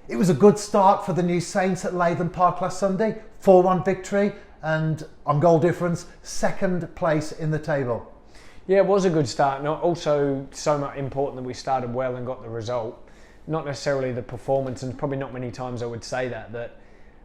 It was a good start for the new Saints at Latham Park last Sunday, 4-1 victory, and on goal difference, second place in the table. Yeah, it was a good start, and also so much important that we started well and got the result. Not necessarily the performance, and probably not many times I would say that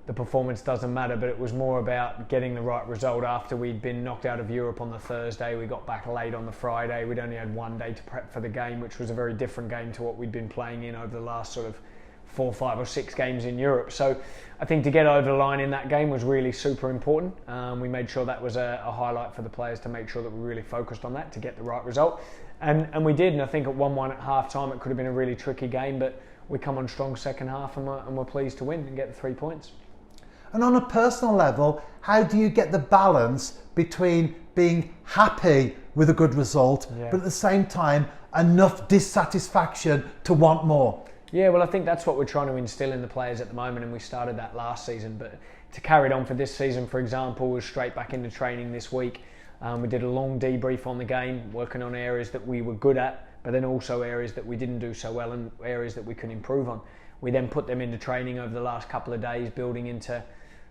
the performance doesn't matter, but it was more about getting the right result after we'd been knocked out of Europe on the Thursday. We got back late on the Friday. We'd only had one day to prep for the game, which was a very different game to what we'd been playing in over the last sort of 4, 5 or 6 games in Europe. So I think to get over the line in that game was really super important. We made sure that was a highlight for the players to make sure that we really focused on that to get the right result. And we did, and I think at 1-1 at half time it could have been a really tricky game, but we come on strong second half and we're pleased to win and get the 3 points. And on a personal level, how do you get the balance between being happy with a good result, but at the same time, enough dissatisfaction to want more? Yeah, well, I think that's what we're trying to instill in the players at the moment, and we started that last season. But to carry it on for this season, for example, we're straight back into training this week. We did a long debrief on the game, working on areas that we were good at, but then also areas that we didn't do so well and areas that we could improve on. We then put them into training over the last couple of days, building into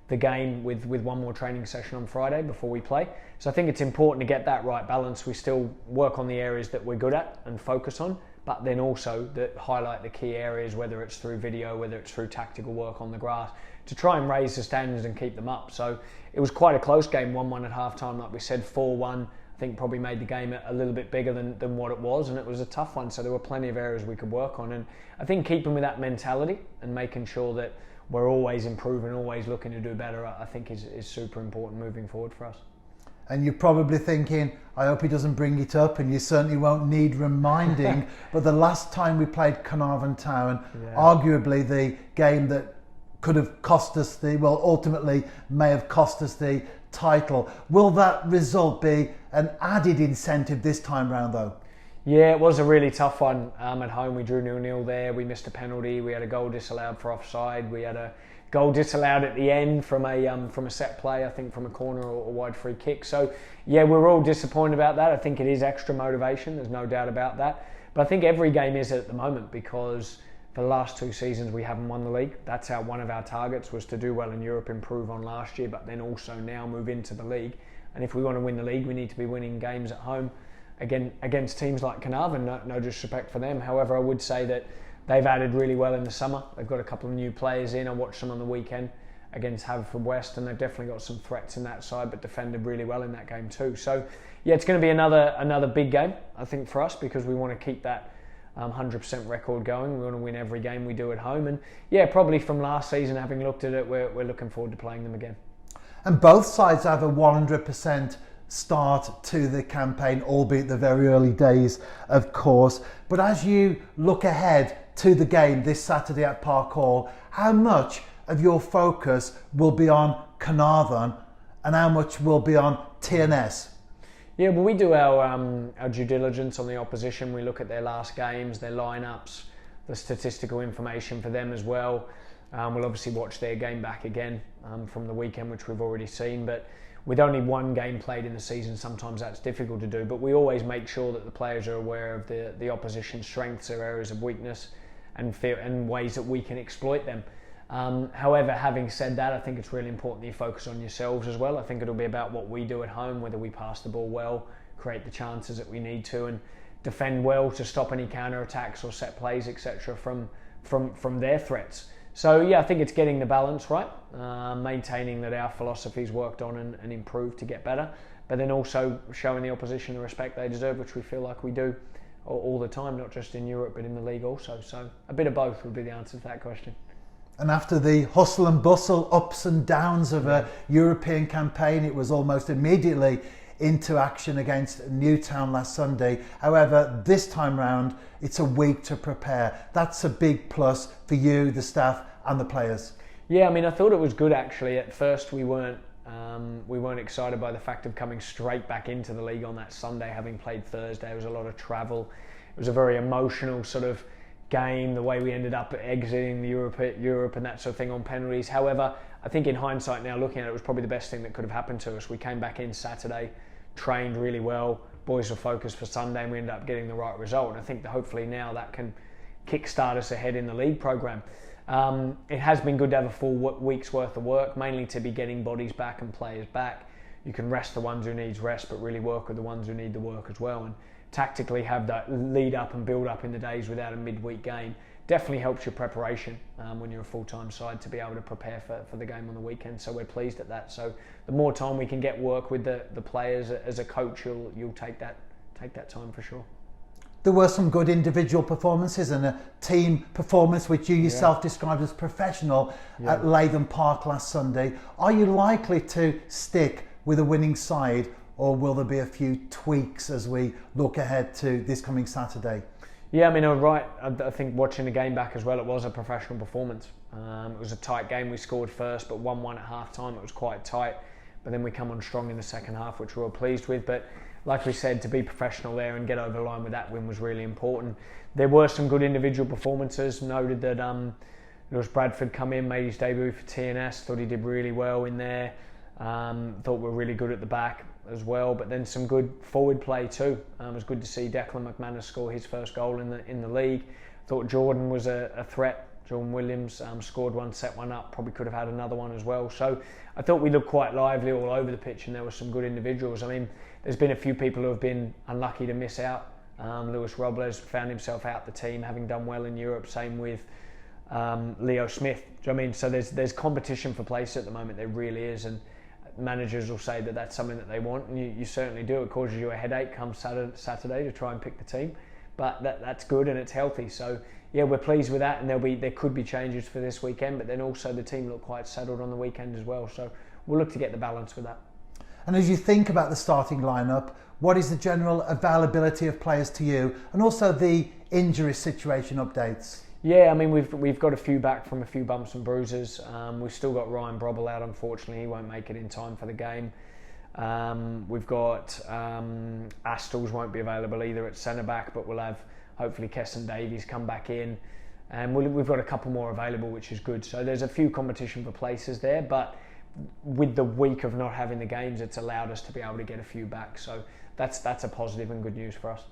the game with one more training session on Friday before we play. So I think it's important to get that right balance. We still work on the areas that we're good at and focus on, but then also that highlight the key areas, whether it's through video, whether it's through tactical work on the grass, to try and raise the standards and keep them up. So it was quite a close game, 1-1 at half time, like we said, 4-1. I think probably made the game a little bit bigger than what it was, and it was a tough one. So there were plenty of areas we could work on. And I think keeping with that mentality and making sure that we're always improving, always looking to do better, I think is super important moving forward for us. And you're probably thinking, I hope he doesn't bring it up, and you certainly won't need reminding, but the last time we played Caernarfon Town, arguably the game that could have cost us ultimately may have cost us the title. Will that result be an added incentive this time round though? Yeah, it was a really tough one. At home we drew 0-0 there, we missed a penalty, we had a goal disallowed for offside, we had a goal disallowed at the end from a set play, I think from a corner or a wide free kick. So yeah, we're all disappointed about that. I think it is extra motivation, there's no doubt about that. But I think every game is at the moment, because for the last 2 seasons we haven't won the league. That's one of our targets, was to do well in Europe, improve on last year, but then also now move into the league. And if we want to win the league, we need to be winning games at home against teams like Caernarfon. No disrespect for them. However, I would say that they've added really well in the summer. They've got a couple of new players in. I watched them on the weekend against Haverfordwest, and they've definitely got some threats in that side, but defended really well in that game too. So yeah, it's going to be another big game, I think, for us, because we want to keep that 100% record going. We want to win every game we do at home. And yeah, probably from last season, having looked at it, we're looking forward to playing them again. And both sides have a 100% start to the campaign, albeit the very early days, of course. But as you look ahead to the game this Saturday at Park Hall, how much of your focus will be on Caernarfon and how much will be on TNS? Yeah, well, we do our due diligence on the opposition. We look at their last games, their lineups, the statistical information for them as well. We'll obviously watch their game back again from the weekend, which we've already seen. But with only one game played in the season, sometimes that's difficult to do. But we always make sure that the players are aware of the opposition's strengths, their areas of weakness, and ways that we can exploit them. However, having said that, I think it's really important that you focus on yourselves as well. I think it'll be about what we do at home, whether we pass the ball well, create the chances that we need to, and defend well to stop any counter-attacks or set plays, etc. from their threats. So yeah, I think it's getting the balance right, maintaining that our philosophy's worked on and improved to get better, but then also showing the opposition the respect they deserve, which we feel like we do all the time, not just in Europe but in the league also. So a bit of both would be the answer to that question. And after the hustle and bustle, ups and downs of a European campaign, it was almost immediately into action against Newtown last Sunday. However, this time round, it's a week to prepare. That's a big plus for you, the staff and the players. Yeah, I mean, I thought it was good actually. At first we weren't excited by the fact of coming straight back into the league on that Sunday, having played Thursday. There was a lot of travel. It was a very emotional sort of game, the way we ended up exiting the Europe and that sort of thing on penalties. However, I think in hindsight now, looking at it, it was probably the best thing that could have happened to us. We came back in Saturday, trained really well, boys were focused for Sunday, and we ended up getting the right result. And I think that hopefully now that can kickstart us ahead in the league program. It has been good to have a full week's worth of work, mainly to be getting bodies back and players back. You can rest the ones who need rest, but really work with the ones who need the work as well. And tactically have that lead up and build up in the days without a midweek game definitely helps your preparation when you're a full-time side to be able to prepare for the game on the weekend. So we're pleased at that. So the more time we can get work with the players as a coach, you'll take that time for sure. There were some good individual performances and a team performance which you yourself described as professional at Latham Park last Sunday. Are you likely to stick with a winning side, or will there be a few tweaks as we look ahead to this coming Saturday? Yeah, I mean, I'm right. I think watching the game back as well, it was a professional performance. It was a tight game. We scored first, but 1-1 at half time. It was quite tight. But then we come on strong in the second half, which we were pleased with. But like we said, to be professional there and get over the line with that win was really important. There were some good individual performances. Noted that Lewis Bradford come in, made his debut for TNS. Thought he did really well in there. Thought we were really good at the back as well, but then some good forward play too. It was good to see Declan McManus score his first goal in the league. Thought Jordan was a threat. Jordan Williams scored one, set one up, probably could have had another one as well. So I thought we looked quite lively all over the pitch, and there were some good individuals. I mean, there's been a few people who have been unlucky to miss out. Luis Robles found himself out the team, having done well in Europe. Same with Leo Smith. Do you know what I mean? So there's competition for place at the moment. There really is, and managers will say that that's something that they want, and you certainly do. It causes you a headache come Saturday to try and pick the team, but that's good and it's healthy. So yeah, we're pleased with that, and there could be changes for this weekend, but then also the team looked quite settled on the weekend as well. So we'll look to get the balance with that. And as you think about the starting lineup, what is the general availability of players to you, and also the injury situation updates? Yeah, I mean, we've got a few back from a few bumps and bruises. We've still got Ryan Brobble out, unfortunately. He won't make it in time for the game. We've got Astles won't be available either at centre-back, but we'll have, hopefully, Kesson Davies come back in. And we've got a couple more available, which is good. So there's a few competition for places there, but with the week of not having the games, it's allowed us to be able to get a few back. So that's a positive and good news for us.